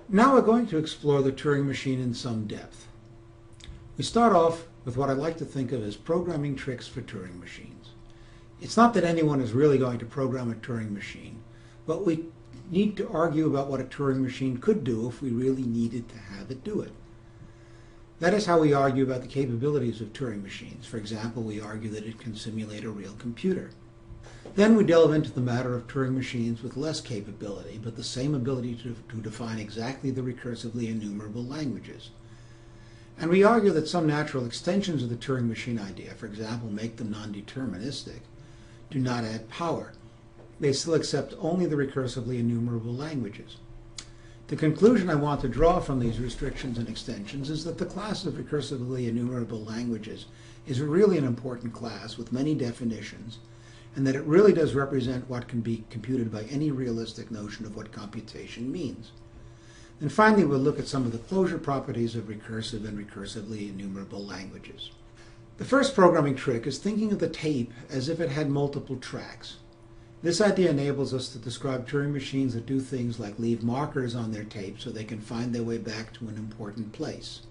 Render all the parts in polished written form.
Now we're going to explore the Turing machine in some depth. We start off with what I like to think of as programming tricks for Turing machines. It's not that anyone is really going to program a Turing machine, but we need to argue about what a Turing machine could do if we really needed to have it do it. That is how we argue about the capabilities of Turing machines. For example, we argue that it can simulate a real computer. Then we delve into the matter of Turing machines with less capability, but the same ability to define exactly the recursively enumerable languages. And we argue that some natural extensions of the Turing machine idea, for example, make them non-deterministic, do not add power. They still accept only the recursively enumerable languages. The conclusion I want to draw from these restrictions and extensions is that the class of recursively enumerable languages is really an important class with many definitions, and that it really does represent what can be computed by any realistic notion of what computation means. And finally, we'll look at some of the closure properties of recursive and recursively enumerable languages. The first programming trick is thinking of the tape as if it had multiple tracks. This idea enables us to describe Turing machines that do things like leave markers on their tape so they can find their way back to an important place.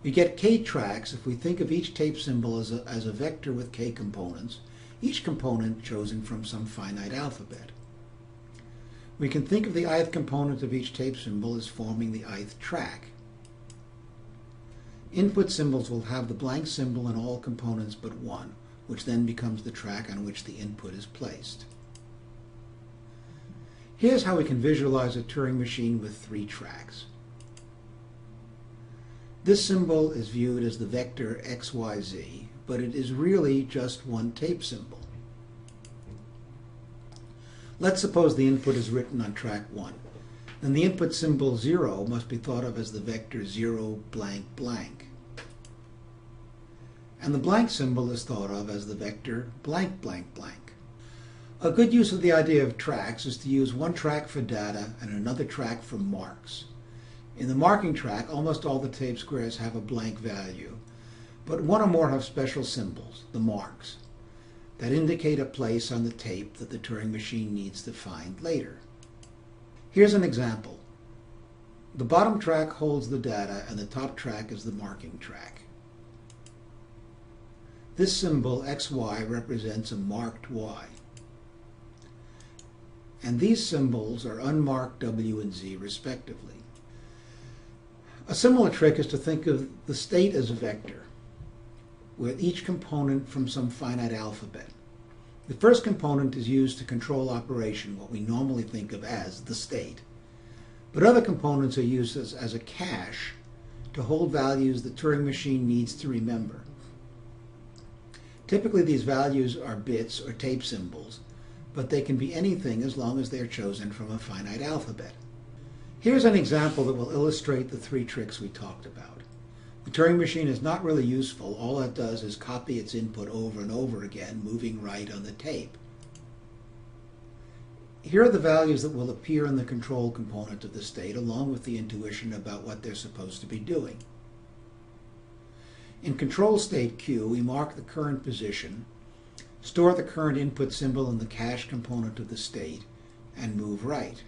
We get k tracks if we think of each tape symbol as a vector with k components, each component chosen from some finite alphabet. We can think of the ith component of each tape symbol as forming the ith track. Input symbols will have the blank symbol in all components but one, which then becomes the track on which the input is placed. Here's how we can visualize a Turing machine with 3 tracks. This symbol is viewed as the vector xyz, but it is really just one tape symbol. Let's suppose the input is written on track 1. Then the input symbol 0 must be thought of as the vector 0 blank blank. And the blank symbol is thought of as the vector blank blank blank. A good use of the idea of tracks is to use one track for data and another track for marks. In the marking track, almost all the tape squares have a blank value, but one or more have special symbols, the marks, that indicate a place on the tape that the Turing machine needs to find later. Here's an example. The bottom track holds the data and the top track is the marking track. This symbol xy represents a marked y. And these symbols are unmarked w and z respectively. A similar trick is to think of the state as a vector, with each component from some finite alphabet. The first component is used to control operation, what we normally think of as the state. But other components are used as a cache to hold values the Turing machine needs to remember. Typically these values are bits or tape symbols, but they can be anything as long as they are chosen from a finite alphabet. Here's an example that will illustrate the 3 tricks we talked about. The Turing machine is not really useful. All it does is copy its input over and over again, moving right on the tape. Here are the values that will appear in the control component of the state, along with the intuition about what they're supposed to be doing. In control state Q, we mark the current position, store the current input symbol in the cache component of the state, and move right.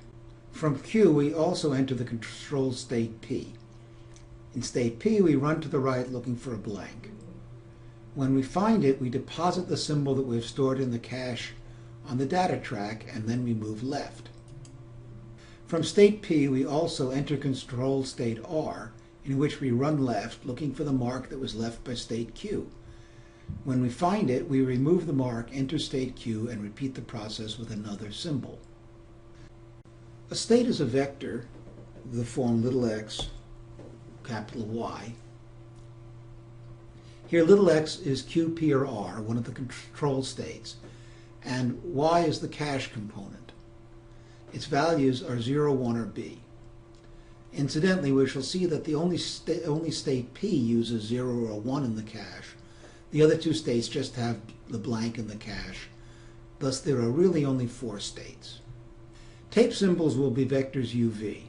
From Q, we also enter the control state P. In state P, we run to the right looking for a blank. When we find it, we deposit the symbol that we've stored in the cache on the data track, and then we move left. From state P, we also enter control state R, in which we run left looking for the mark that was left by state Q. When we find it, we remove the mark, enter state Q, and repeat the process with another symbol. A state is a vector of the form little x, capital Y. Here little x is Q, P, or R, one of the control states, and Y is the cache component. Its values are 0, 1, or B. Incidentally, we shall see that the only state P uses 0 or 1 in the cache. The other 2 states just have the blank in the cache. Thus there are really only 4 states. Tape symbols will be vectors UV.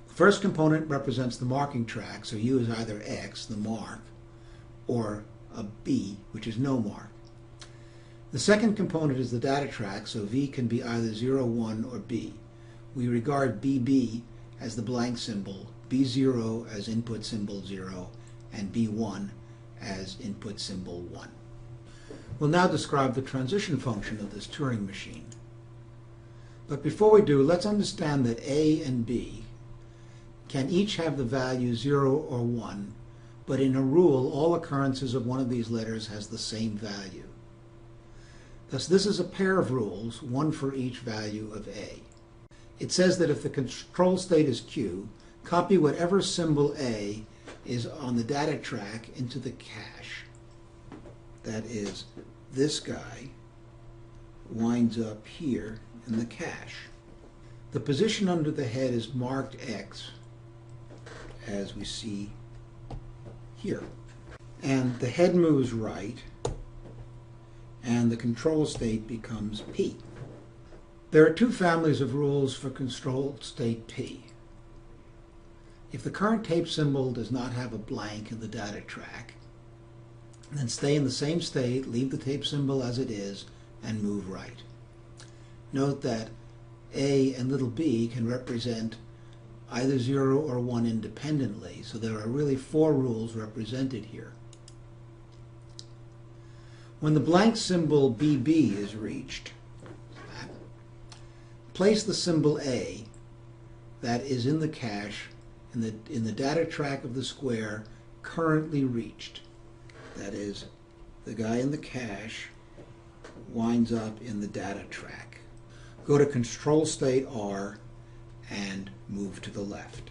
The first component represents the marking track, so U is either X, the mark, or a B, which is no mark. The second component is the data track, so V can be either 0, 1, or B. we regard BB as the blank symbol, B0 as input symbol 0, and B1 as input symbol 1. We'll now describe the transition function of this Turing machine. But before we do, let's understand that A and B can each have the value 0 or 1, but in a rule, all occurrences of one of these letters has the same value. Thus, this is a pair of rules, one for each value of A. It says that if the control state is Q, copy whatever symbol A is on the data track into the cache. That is, this guy winds up here in the cache. The position under the head is marked X, as we see here. And the head moves right, and the control state becomes P. There are two families of rules for control state P. If the current tape symbol does not have a blank in the data track, then stay in the same state, leave the tape symbol as it is, and move right. Note that A and little b can represent either 0 or 1 independently, so there are really 4 rules represented here. When the blank symbol BB is reached, place the symbol A that is in the cache in the data track of the square currently reached. That is, the guy in the cache winds up in the data track. Go to control state R and move to the left.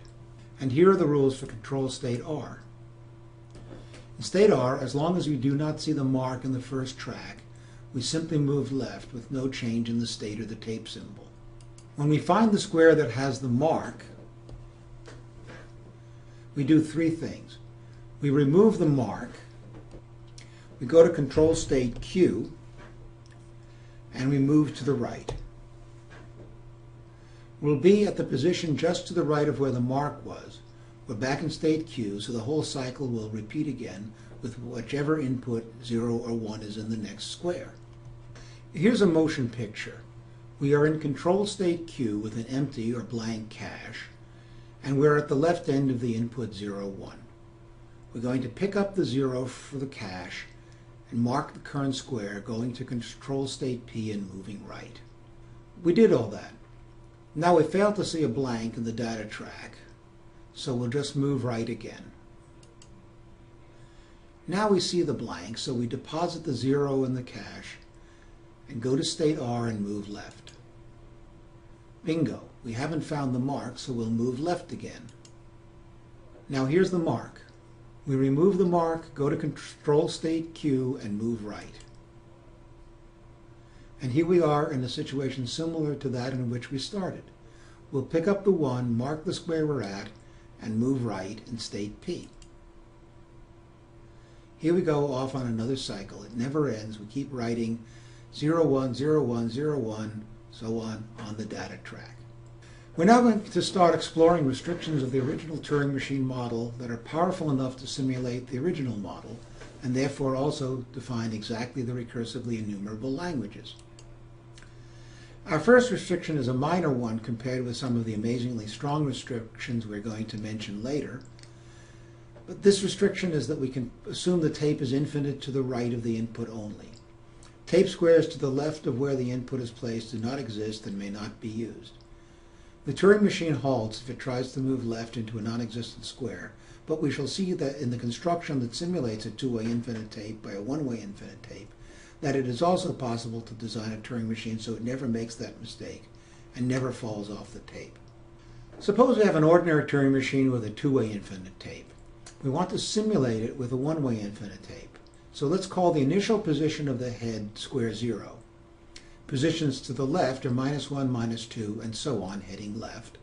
And here are the rules for control state R. In state R, as long as we do not see the mark in the first track, we simply move left with no change in the state or the tape symbol. When we find the square that has the mark, we do 3 things. We remove the mark, we go to control state Q, and we move to the right. We'll be at the position just to the right of where the mark was. We're back in state Q, so the whole cycle will repeat again with whichever input 0 or 1 is in the next square. Here's a motion picture. We are in control state Q with an empty or blank cache, and we're at the left end of the input 0, 1. We're going to pick up the 0 for the cache and mark the current square, going to control state P and moving right. We did all that. Now we failed to see a blank in the data track, so we'll just move right again. Now we see the blank, so we deposit the 0 in the cache and go to state R and move left. Bingo, we haven't found the mark, so we'll move left again. Now here's the mark. We remove the mark, go to control state Q and move right. And here we are in a situation similar to that in which we started. We'll pick up the 1, mark the square we're at, and move right in state P. Here we go off on another cycle. It never ends. We keep writing 0, 1, 0, 1, 0, 1, so on the data track. We're now going to start exploring restrictions of the original Turing machine model that are powerful enough to simulate the original model, and therefore also define exactly the recursively enumerable languages. Our first restriction is a minor one compared with some of the amazingly strong restrictions we're going to mention later. But this restriction is that we can assume the tape is infinite to the right of the input only. Tape squares to the left of where the input is placed do not exist and may not be used. The Turing machine halts if it tries to move left into a non-existent square, but we shall see that in the construction that simulates a two-way infinite tape by a one-way infinite tape, that it is also possible to design a Turing machine so it never makes that mistake and never falls off the tape. Suppose we have an ordinary Turing machine with a two-way infinite tape. We want to simulate it with a one-way infinite tape. So let's call the initial position of the head square 0. Positions to the left are -1, -2, and so on, heading left,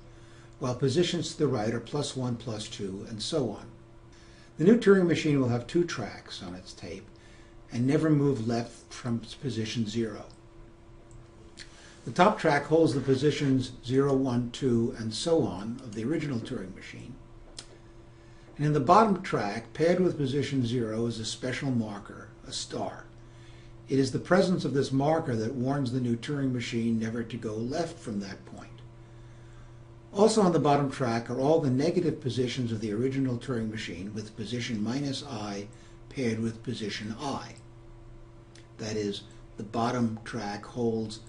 while positions to the right are +1, +2, and so on. The new Turing machine will have 2 tracks on its tape and never move left from position 0. The top track holds the positions 0, 1, 2, and so on of the original Turing machine. And in the bottom track, paired with position 0, is a special marker, a star. It is the presence of this marker that warns the new Turing machine never to go left from that point. Also on the bottom track are all the negative positions of the original Turing machine with position -I paired with position I. That is, the bottom track holds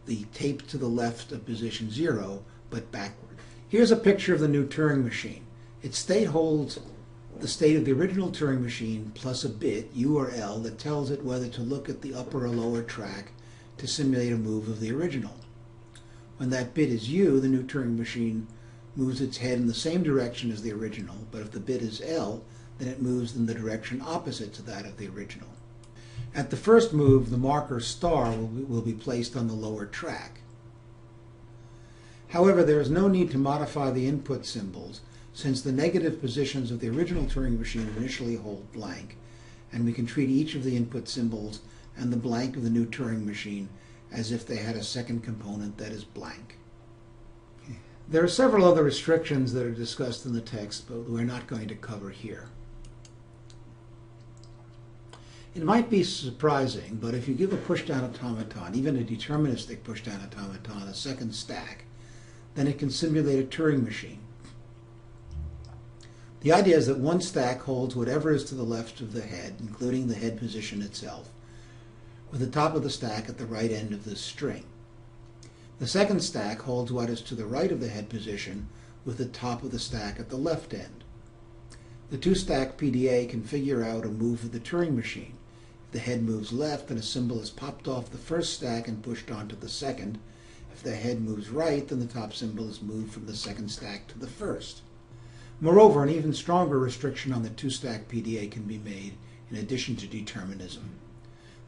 the tape to the left of position 0, but backward. Here's a picture of the new Turing machine. Its state holds the state of the original Turing machine plus a bit, U or L, that tells it whether to look at the upper or lower track to simulate a move of the original. When that bit is U, the new Turing machine moves its head in the same direction as the original, but if the bit is L, then it moves in the direction opposite to that of the original. At the first move, the marker star will be placed on the lower track. However, there is no need to modify the input symbols, since the negative positions of the original Turing machine initially hold blank, and we can treat each of the input symbols and the blank of the new Turing machine as if they had a second component that is blank. There are several other restrictions that are discussed in the text, but we're not going to cover here. It might be surprising, but if you give a pushdown automaton, even a deterministic pushdown automaton, a second stack, then it can simulate a Turing machine. The idea is that one stack holds whatever is to the left of the head, including the head position itself, with the top of the stack at the right end of the string. The second stack holds what is to the right of the head position, with the top of the stack at the left end. The two-stack PDA can figure out a move of the Turing machine. If the head moves left, then a symbol is popped off the first stack and pushed onto the second. If the head moves right, then the top symbol is moved from the second stack to the first. Moreover, an even stronger restriction on the two-stack PDA can be made in addition to determinism.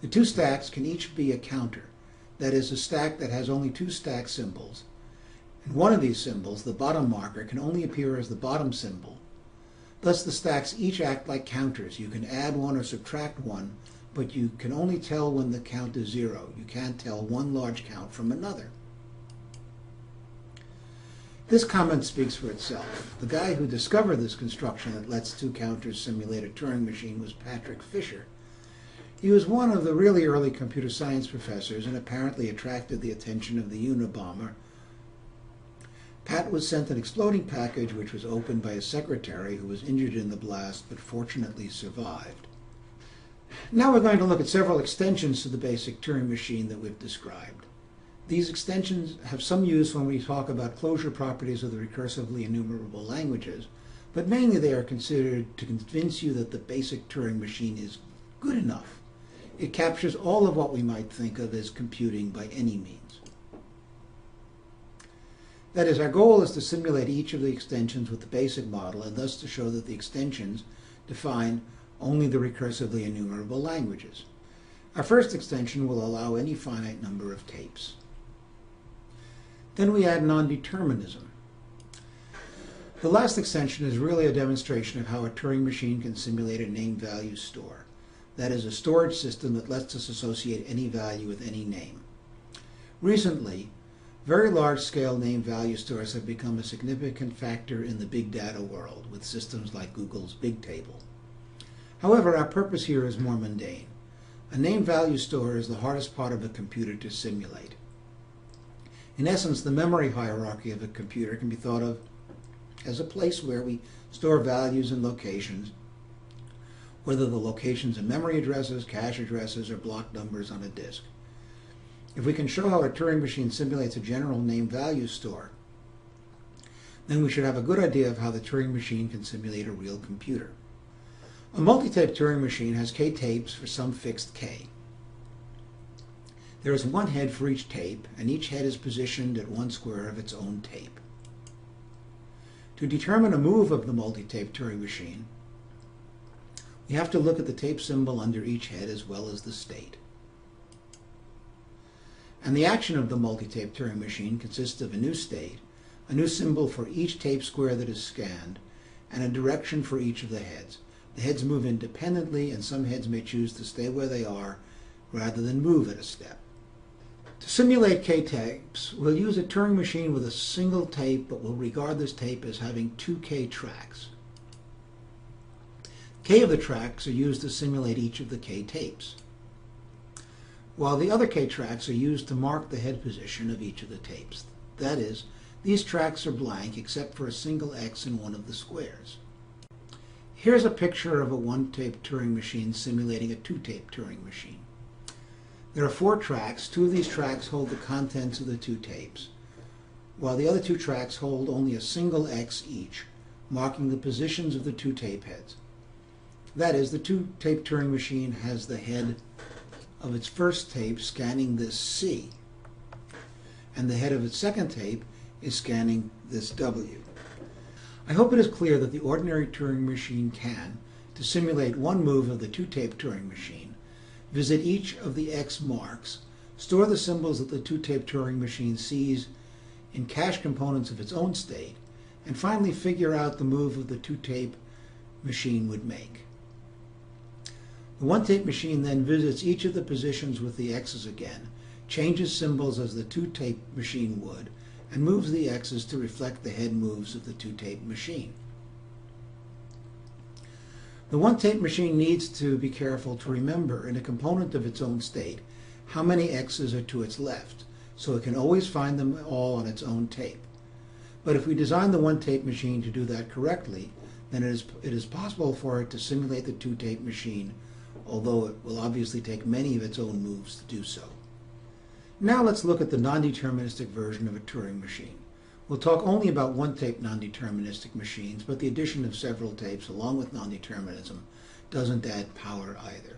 The two stacks can each be a counter, that is, a stack that has only two stack symbols. And one of these symbols, the bottom marker, can only appear as the bottom symbol. Thus the stacks each act like counters. You can add one or subtract one, but you can only tell when the count is 0. You can't tell one large count from another. This comment speaks for itself. The guy who discovered this construction that lets two counters simulate a Turing machine was Patrick Fisher. He was one of the really early computer science professors and apparently attracted the attention of the Unabomber. Pat was sent an exploding package which was opened by his secretary, who was injured in the blast but fortunately survived. Now we're going to look at several extensions to the basic Turing machine that we've described. These extensions have some use when we talk about closure properties of the recursively enumerable languages, but mainly they are considered to convince you that the basic Turing machine is good enough. It captures all of what we might think of as computing by any means. That is, our goal is to simulate each of the extensions with the basic model, and thus to show that the extensions define only the recursively enumerable languages. Our first extension will allow any finite number of tapes. Then we add non-determinism. The last extension is really a demonstration of how a Turing machine can simulate a name-value store. That is, a storage system that lets us associate any value with any name. Recently, very large-scale name-value stores have become a significant factor in the big data world, with systems like Google's Bigtable. However, our purpose here is more mundane. A name-value store is the hardest part of a computer to simulate. In essence, the memory hierarchy of a computer can be thought of as a place where we store values and locations, whether the locations are memory addresses, cache addresses, or block numbers on a disk. If we can show how a Turing machine simulates a general name-value store, then we should have a good idea of how the Turing machine can simulate a real computer. A multi-tape Turing machine has k tapes for some fixed k. There is one head for each tape, and each head is positioned at one square of its own tape. To determine a move of the multi-tape Turing machine, we have to look at the tape symbol under each head as well as the state. And the action of the multi-tape Turing machine consists of a new state, a new symbol for each tape square that is scanned, and a direction for each of the heads. The heads move independently, and some heads may choose to stay where they are rather than move at a step. To simulate k-tapes, we'll use a Turing machine with a single tape, but we'll regard this tape as having two k tracks. K of the tracks are used to simulate each of the k tapes, while the other k tracks are used to mark the head position of each of the tapes. That is, These tracks are blank except for a single X in one of the squares. Here's a picture of a one-tape Turing machine simulating a two-tape Turing machine. There are 4 tracks. 2 of these tracks hold the contents of the 2 tapes, while the other 2 tracks hold only a single X each, marking the positions of the 2 tape heads. That is, the 2-tape Turing machine has the head of its first tape scanning this C, and the head of its second tape is scanning this W. I hope it is clear that the ordinary Turing machine can, to simulate one move of the 2-tape Turing machine, visit each of the X marks, store the symbols that the 2-tape Turing machine sees in cache components of its own state, and finally figure out the move of the 2-tape machine would make. The 1-tape machine then visits each of the positions with the X's again, changes symbols as the 2-tape machine would, and moves the X's to reflect the head moves of the 2-tape machine. The 1-tape machine needs to be careful to remember in a component of its own state how many X's are to its left, so it can always find them all on its own tape. But if we design the 1-tape machine to do that correctly, then it is possible for it to simulate the 2-tape machine, although it will obviously take many of its own moves to do so. Now let's look at the non-deterministic version of a Turing machine. We'll talk only about 1-tape non-deterministic machines, but the addition of several tapes along with non-determinism doesn't add power either.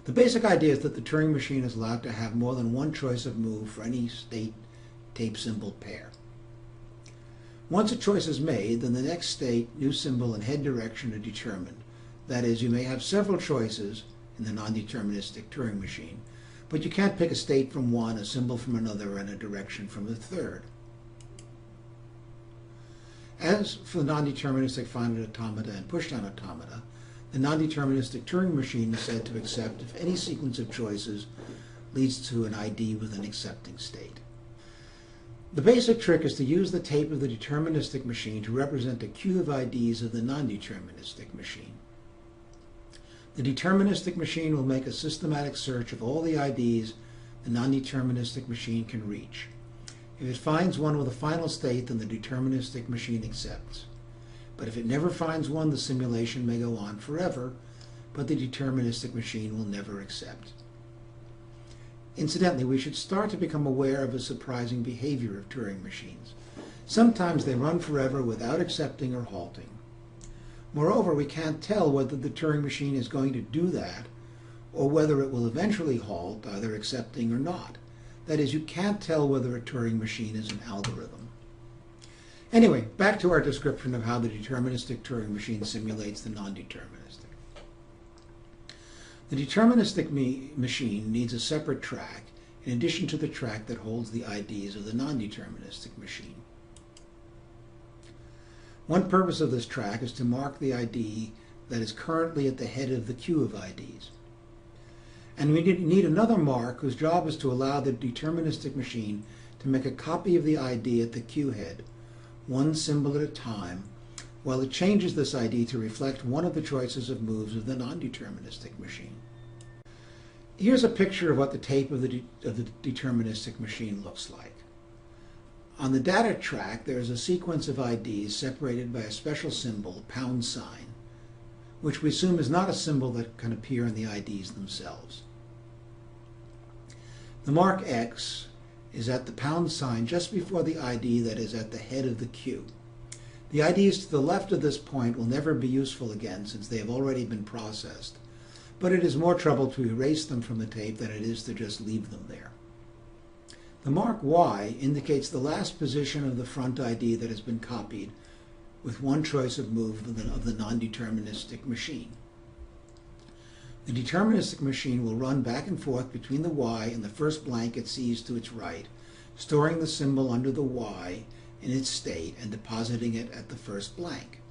The basic idea is that the Turing machine is allowed to have more than one choice of move for any state tape symbol pair. Once a choice is made, then the next state, new symbol, and head direction are determined. That is, you may have several choices in the non-deterministic Turing machine, but you can't pick a state from one, a symbol from another, and a direction from the third. As for the non-deterministic finite automata and pushdown automata, the non-deterministic Turing machine is said to accept if any sequence of choices leads to an ID with an accepting state. The basic trick is to use the tape of the deterministic machine to represent a queue of IDs of the non-deterministic machine. The deterministic machine will make a systematic search of all the IDs the non-deterministic machine can reach. If it finds one with a final state, then the deterministic machine accepts. But if it never finds one, the simulation may go on forever, but the deterministic machine will never accept. Incidentally, we should start to become aware of a surprising behavior of Turing machines. Sometimes they run forever without accepting or halting. Moreover, we can't tell whether the Turing machine is going to do that or whether it will eventually halt, either accepting or not. That is, you can't tell whether a Turing machine is an algorithm. Anyway, back to our description of how the deterministic Turing machine simulates the non-deterministic. The deterministic machine needs a separate track in addition to the track that holds the IDs of the non-deterministic machine. One purpose of this track is to mark the ID that is currently at the head of the queue of IDs. And we need another mark whose job is to allow the deterministic machine to make a copy of the ID at the queue head, one symbol at a time, while it changes this ID to reflect one of the choices of moves of the non-deterministic machine. Here's a picture of what the tape of the deterministic machine looks like. On the data track, there is a sequence of IDs separated by a special symbol, $, which we assume is not a symbol that can appear in the IDs themselves. The mark X is at the $, just before the ID that is at the head of the queue. The IDs to the left of this point will never be useful again since they have already been processed, but it is more trouble to erase them from the tape than it is to just leave them there. The mark Y indicates the last position of the front ID that has been copied with one choice of move of the non-deterministic machine. The deterministic machine will run back and forth between the Y and the first blank it sees to its right, storing the symbol under the Y in its state and depositing it at the first blank.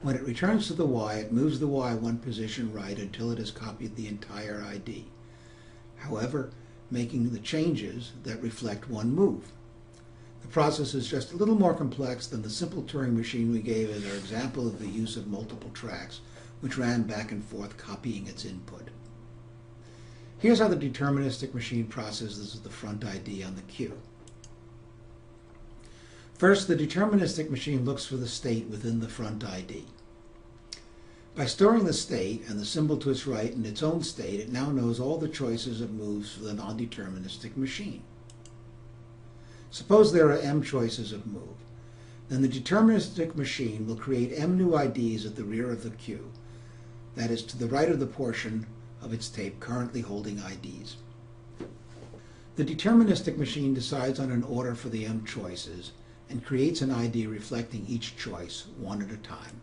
When it returns to the Y, it moves the Y one position right until it has copied the entire ID. However, making the changes that reflect one move. The process is just a little more complex than the simple Turing machine we gave as our example of the use of multiple tracks, which ran back and forth copying its input. Here's how the deterministic machine processes the front ID on the queue. First, the deterministic machine looks for the state within the front ID. By storing the state and the symbol to its right in its own state, it now knows all the choices of moves for the non-deterministic machine. Suppose there are m choices of move. Then the deterministic machine will create m new IDs at the rear of the queue, that is, to the right of the portion of its tape currently holding IDs. The deterministic machine decides on an order for the m choices and creates an ID reflecting each choice one at a time.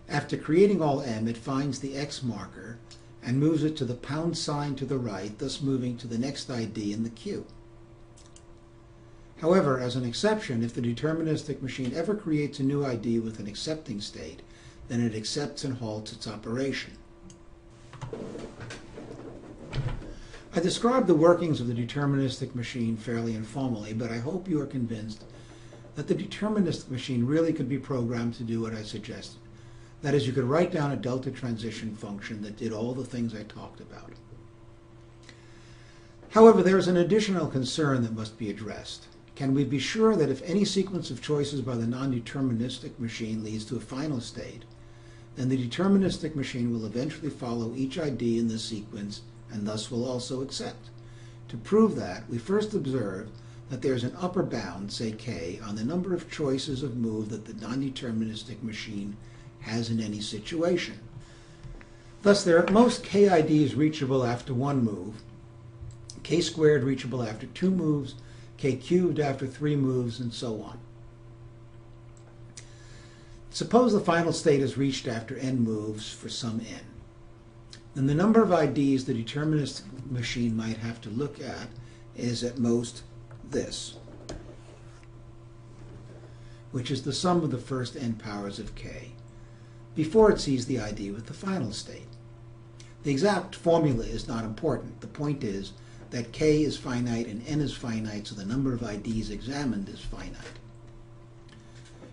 After creating all m, it finds the X marker and moves it to the pound sign to the right, thus moving to the next ID in the queue. However, as an exception, if the deterministic machine ever creates a new ID with an accepting state, then it accepts and halts its operation. I described the workings of the deterministic machine fairly informally, but I hope you are convinced that the deterministic machine really could be programmed to do what I suggested. That is, you could write down a delta transition function that did all the things I talked about. However, there is an additional concern that must be addressed. Can we be sure that if any sequence of choices by the non-deterministic machine leads to a final state, then the deterministic machine will eventually follow each ID in the sequence and thus will also accept? To prove that, we first observe that there is an upper bound, say k, on the number of choices of move that the non-deterministic machine has in any situation. Thus, there are at most k IDs reachable after one move, k squared reachable after 2 moves, k cubed after 3 moves, and so on. Suppose the final state is reached after n moves for some n. Then the number of IDs the deterministic machine might have to look at is at most this, which is the sum of the first n powers of k, before it sees the ID with the final state. The exact formula is not important. The point is that k is finite and n is finite, so the number of IDs examined is finite.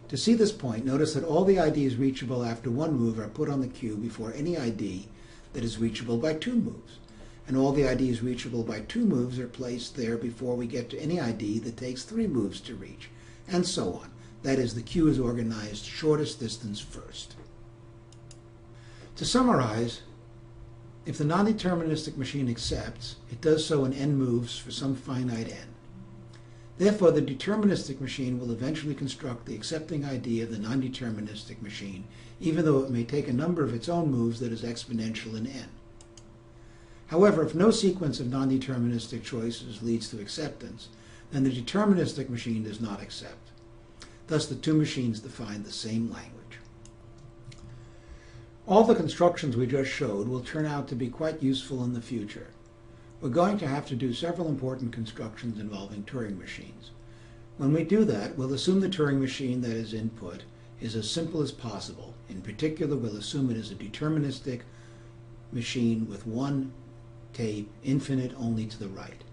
To see this point, notice that all the IDs reachable after one move are put on the queue before any ID that is reachable by 2 moves, and all the IDs reachable by 2 moves are placed there before we get to any ID that takes 3 moves to reach, and so on. That is, the queue is organized shortest distance first. To summarize, if the non-deterministic machine accepts, it does so in n moves for some finite n. Therefore, the deterministic machine will eventually construct the accepting ID of the non-deterministic machine, even though it may take a number of its own moves that is exponential in n. However, if no sequence of non-deterministic choices leads to acceptance, then the deterministic machine does not accept. Thus, the two machines define the same language. All the constructions we just showed will turn out to be quite useful in the future. We're going to have to do several important constructions involving Turing machines. When we do that, we'll assume the Turing machine that is input is as simple as possible. In particular, we'll assume it is a deterministic machine with one tape, infinite only to the right.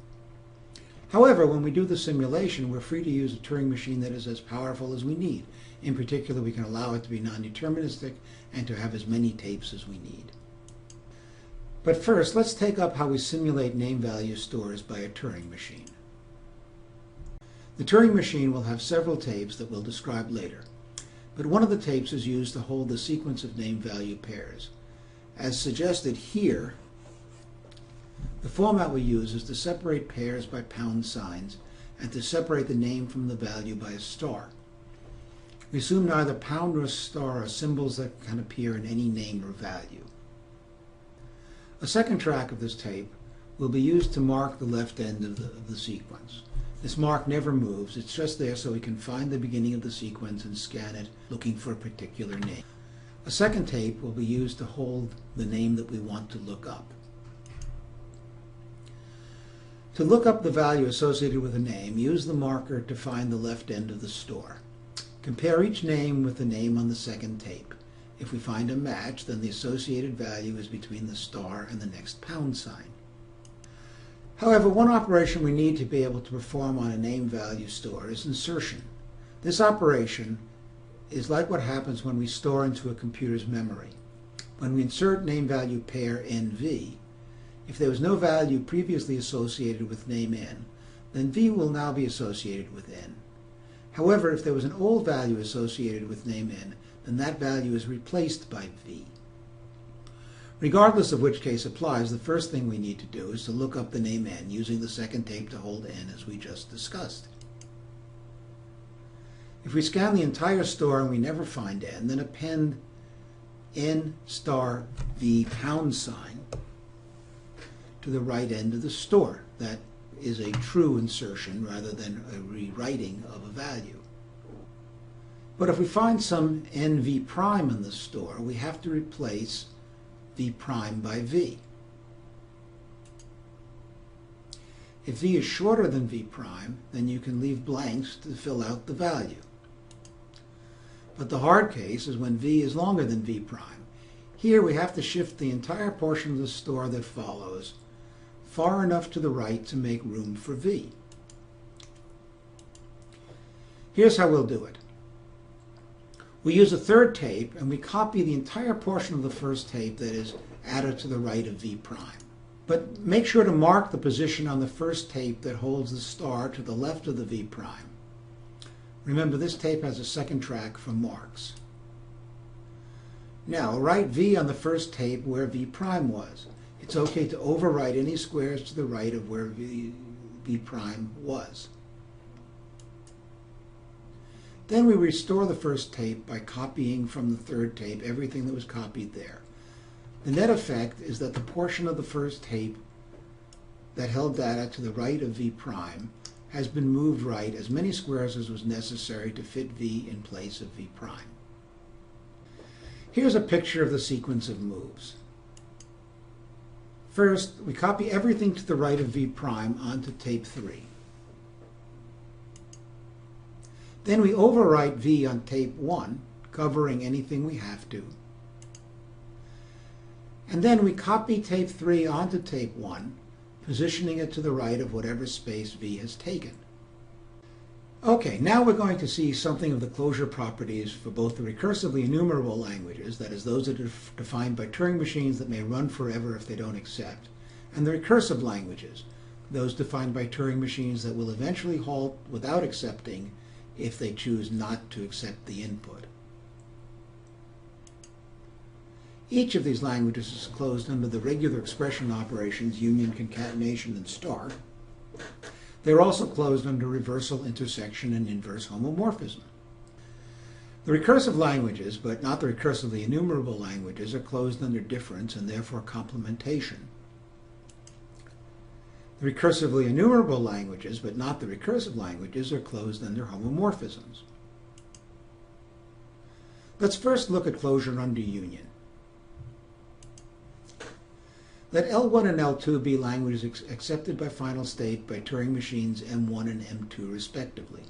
However, when we do the simulation, we're free to use a Turing machine that is as powerful as we need. In particular, we can allow it to be non-deterministic and to have as many tapes as we need. But first, let's take up how we simulate name-value stores by a Turing machine. The Turing machine will have several tapes that we'll describe later, but one of the tapes is used to hold the sequence of name-value pairs. As suggested here, the format we use is to separate pairs by pound signs and to separate the name from the value by a star. We assume neither pound nor star are symbols that can appear in any name or value. A second track of this tape will be used to mark the left end of the sequence. This mark never moves, it's just there so we can find the beginning of the sequence and scan it looking for a particular name. A second tape will be used to hold the name that we want to look up. To look up the value associated with a name, use the marker to find the left end of the store. Compare each name with the name on the second tape. If we find a match, then the associated value is between the star and the next pound sign. However, one operation we need to be able to perform on a name-value store is insertion. This operation is like what happens when we store into a computer's memory. When we insert name-value pair NV, if there was no value previously associated with name n, then V will now be associated with n. However, if there was an old value associated with name n, then that value is replaced by v. Regardless of which case applies, the first thing we need to do is to look up the name n using the second tape to hold n as we just discussed. If we scan the entire store and we never find n, then append n star v pound sign to the right end of the store. That is a true insertion rather than a rewriting of a value. But if we find some nv prime in the store, we have to replace v prime by v. If v is shorter than v prime, then you can leave blanks to fill out the value. But the hard case is when v is longer than v prime. Here we have to shift the entire portion of the store that follows far enough to the right to make room for v. Here's how we'll do it. We use a third tape and we copy the entire portion of the first tape that is added to the right of v prime. But make sure to mark the position on the first tape that holds the star to the left of the v prime. Remember, this tape has a second track for marks. Now, write v on the first tape where v prime was. It's okay to overwrite any squares to the right of where v prime was. Then we restore the first tape by copying from the third tape everything that was copied there. The net effect is that the portion of the first tape that held data to the right of v prime has been moved right as many squares as was necessary to fit v in place of v prime. Here's a picture of the sequence of moves. First, we copy everything to the right of v prime onto tape 3. Then we overwrite v on tape 1, covering anything we have to. And then we copy tape 3 onto tape 1, positioning it to the right of whatever space v has taken. Okay, now we're going to see something of the closure properties for both the recursively enumerable languages, that is those that are defined by Turing machines that may run forever if they don't accept, and the recursive languages, those defined by Turing machines that will eventually halt without accepting if they choose not to accept the input. Each of these languages is closed under the regular expression operations union, concatenation, and star. They're also closed under reversal, intersection, and inverse homomorphism. The recursive languages, but not the recursively enumerable languages, are closed under difference and therefore complementation. The recursively enumerable languages, but not the recursive languages, are closed under homomorphisms. Let's first look at closure under union. Let L1 and L2 be languages accepted by final state by Turing machines M1 and M2 respectively.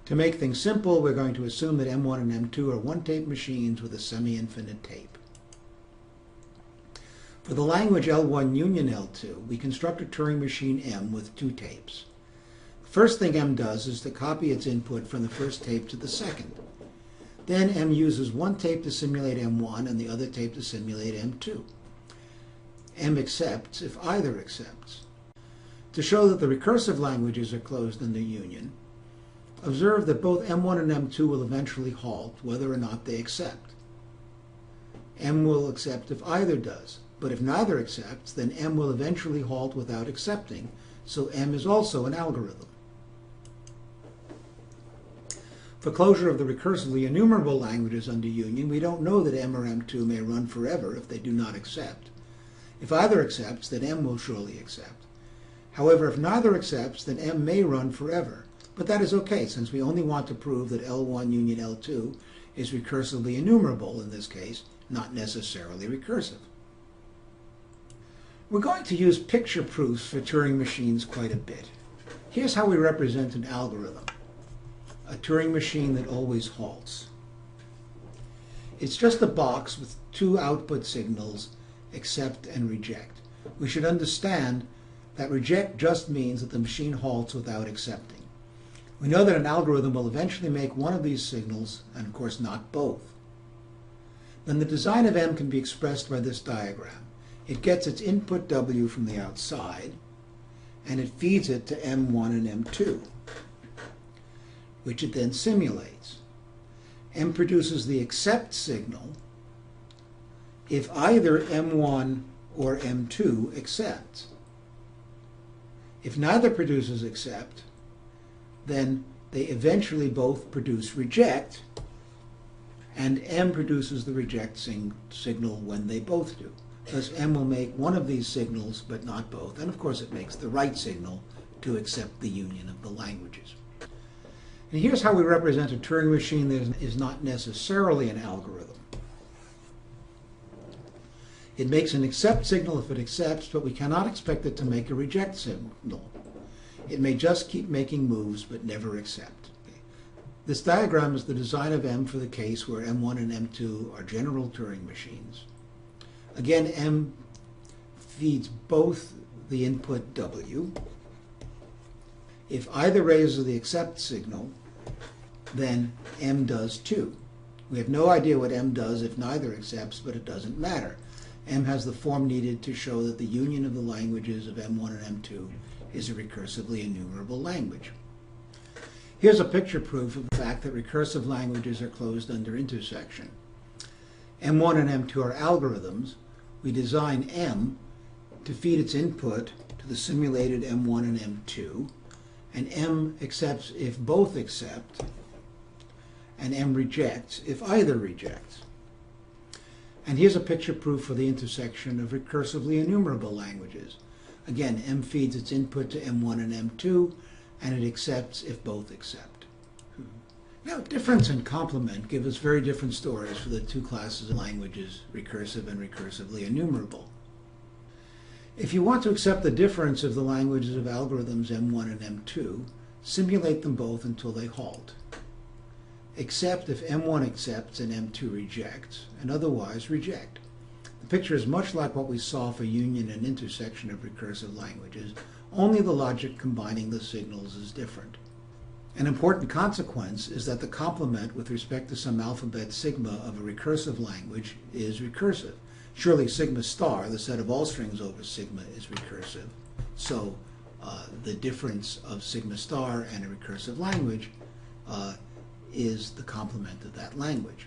To make things simple, we're going to assume that M1 and M2 are one-tape machines with a semi-infinite tape. For the language L1 union L2, we construct a Turing machine M with two tapes. The first thing M does is to copy its input from the first tape to the second. Then M uses one tape to simulate M1 and the other tape to simulate M2. M accepts if either accepts. To show that the recursive languages are closed under union, observe that both M1 and M2 will eventually halt whether or not they accept. M will accept if either does, but if neither accepts, then M will eventually halt without accepting, so M is also an algorithm. For closure of the recursively enumerable languages under union, we don't know that M or M2 may run forever if they do not accept. If either accepts, then M will surely accept. However, if neither accepts, then M may run forever. But that is okay, since we only want to prove that L1 union L2 is recursively enumerable in this case, not necessarily recursive. We're going to use picture proofs for Turing machines quite a bit. Here's how we represent an algorithm, a Turing machine that always halts. It's just a box with two output signals, accept and reject. We should understand that reject just means that the machine halts without accepting. We know that an algorithm will eventually make one of these signals, and of course not both. Then the design of M can be expressed by this diagram. It gets its input W from the outside, and it feeds it to M1 and M2. which it then simulates. M produces the accept signal if either M1 or M2 accepts. If neither produces accept, then they eventually both produce reject, and M produces the reject signal when they both do. Thus M will make one of these signals but not both, and of course it makes the right signal to accept the union of the languages. And here's how we represent a Turing machine that is not necessarily an algorithm. It makes an accept signal if it accepts, but we cannot expect it to make a reject signal. It may just keep making moves but never accept. This diagram is the design of M for the case where M1 and M2 are general Turing machines. Again, M feeds both the input W. If either raises the accept signal, then M does too. We have no idea what M does if neither accepts, but it doesn't matter. M has the form needed to show that the union of the languages of M1 and M2 is a recursively enumerable language. Here's a picture proof of the fact that recursive languages are closed under intersection. M1 and M2 are algorithms. We design M to feed its input to the simulated M1 and M2, and M accepts if both accept, and M rejects if either rejects. And here's a picture proof for the intersection of recursively enumerable languages. Again, M feeds its input to M1 and M2, and it accepts if both accept. Now, difference and complement give us very different stories for the two classes of languages, recursive and recursively enumerable. If you want to accept the difference of the languages of algorithms M1 and M2, simulate them both until they halt. Accept if M1 accepts and M2 rejects, and otherwise reject. The picture is much like what we saw for union and intersection of recursive languages, only the logic combining the signals is different. An important consequence is that the complement with respect to some alphabet sigma of a recursive language is recursive. Surely sigma star, the set of all strings over sigma, is recursive. So the difference of sigma star and a recursive language is the complement of that language.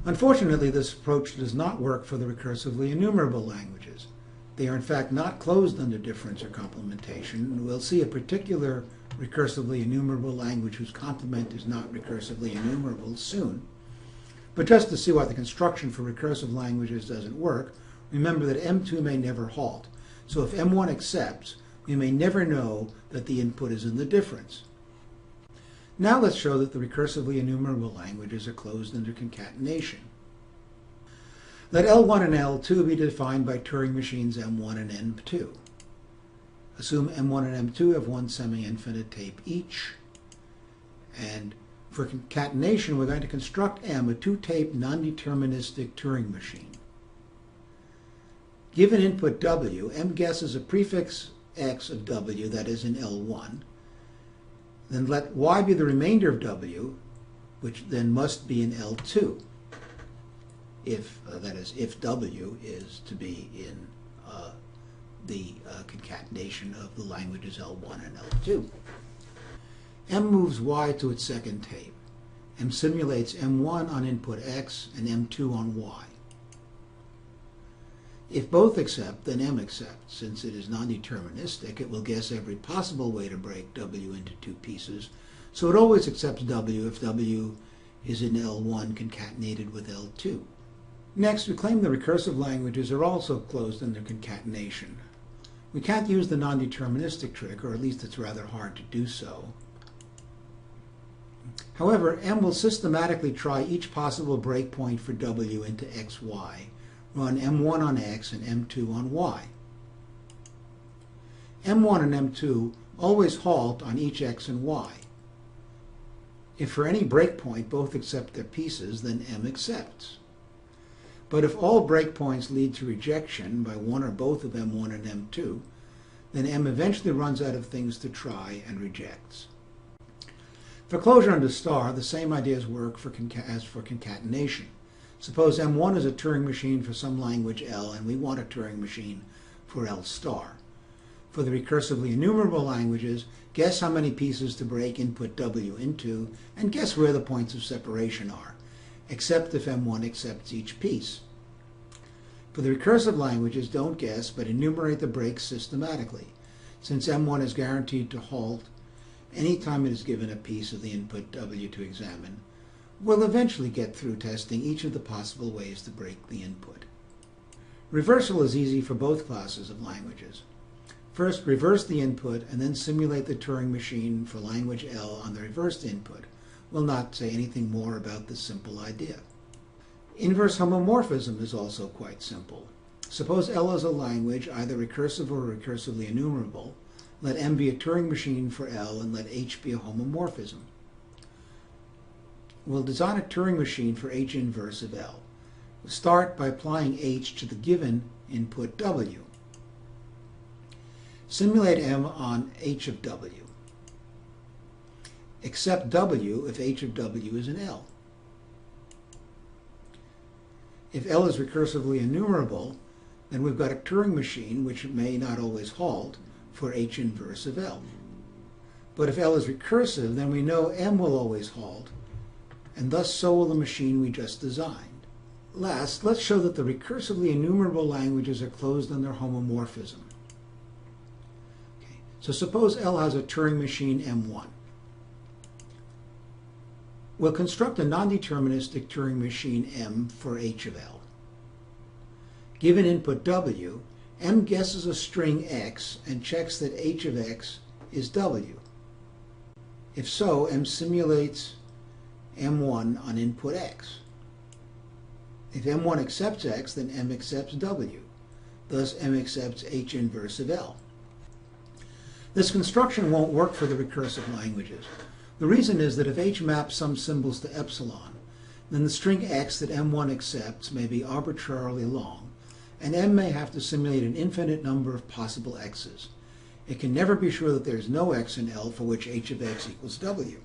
Unfortunately, this approach does not work for the recursively enumerable languages. They are in fact not closed under difference or complementation. We'll see a particular recursively enumerable language whose complement is not recursively enumerable soon. But just to see why the construction for recursive languages doesn't work, remember that M2 may never halt. So if M1 accepts, we may never know that the input is in the difference. Now let's show that the recursively enumerable languages are closed under concatenation. Let L1 and L2 be defined by Turing machines M1 and M2. Assume M1 and M2 have one semi-infinite tape each. And for concatenation, we're going to construct M, a two-tape non-deterministic Turing machine. Given input W, M guesses a prefix X of W that is in L1. Then let Y be the remainder of W, which then must be in L2, that is, if W is to be in the concatenation of the languages L1 and L2. M moves Y to its second tape. M simulates M1 on input X and M2 on Y. If both accept, then M accepts. Since it is non-deterministic, it will guess every possible way to break W into two pieces, so it always accepts W if W is in L1 concatenated with L2. Next, we claim the recursive languages are also closed under concatenation. We can't use the non-deterministic trick, or at least it's rather hard to do so. However, M will systematically try each possible breakpoint for W into XY, run M1 on X and M2 on Y. M1 and M2 always halt on each X and Y. If for any breakpoint both accept their pieces, then M accepts. But if all breakpoints lead to rejection by one or both of M1 and M2, then M eventually runs out of things to try and rejects. For closure under star, the same ideas work as for concatenation. Suppose M1 is a Turing machine for some language L, and we want a Turing machine for L star. For the recursively enumerable languages, guess how many pieces to break input W into, and guess where the points of separation are, except if M1 accepts each piece. For the recursive languages, don't guess, but enumerate the breaks systematically, since M1 is guaranteed to halt anytime it is given a piece of the input W to examine. We'll eventually get through testing each of the possible ways to break the input. Reversal is easy for both classes of languages. First, reverse the input and then simulate the Turing machine for language L on the reversed input. We'll not say anything more about this simple idea. Inverse homomorphism is also quite simple. Suppose L is a language, either recursive or recursively enumerable. Let M be a Turing machine for L and let H be a homomorphism. We'll design a Turing machine for H inverse of L. We'll start by applying H to the given input W. Simulate M on H of W. Accept W if H of W is an L. If L is recursively enumerable, then we've got a Turing machine which may not always halt for H inverse of L. But if L is recursive, then we know M will always halt, and thus so will the machine we just designed. Last, let's show that the recursively enumerable languages are closed on their homomorphism. So suppose L has a Turing machine M1. We'll construct a non-deterministic Turing machine M for H of L. Given input W, M guesses a string X and checks that H of X is W. If so, M simulates M1 on input X. If M1 accepts X, then M accepts W. Thus, M accepts H inverse of L. This construction won't work for the recursive languages. The reason is that if H maps some symbols to epsilon, then the string X that M1 accepts may be arbitrarily long, and M may have to simulate an infinite number of possible X's. It can never be sure that there is no X in L for which H of X equals W.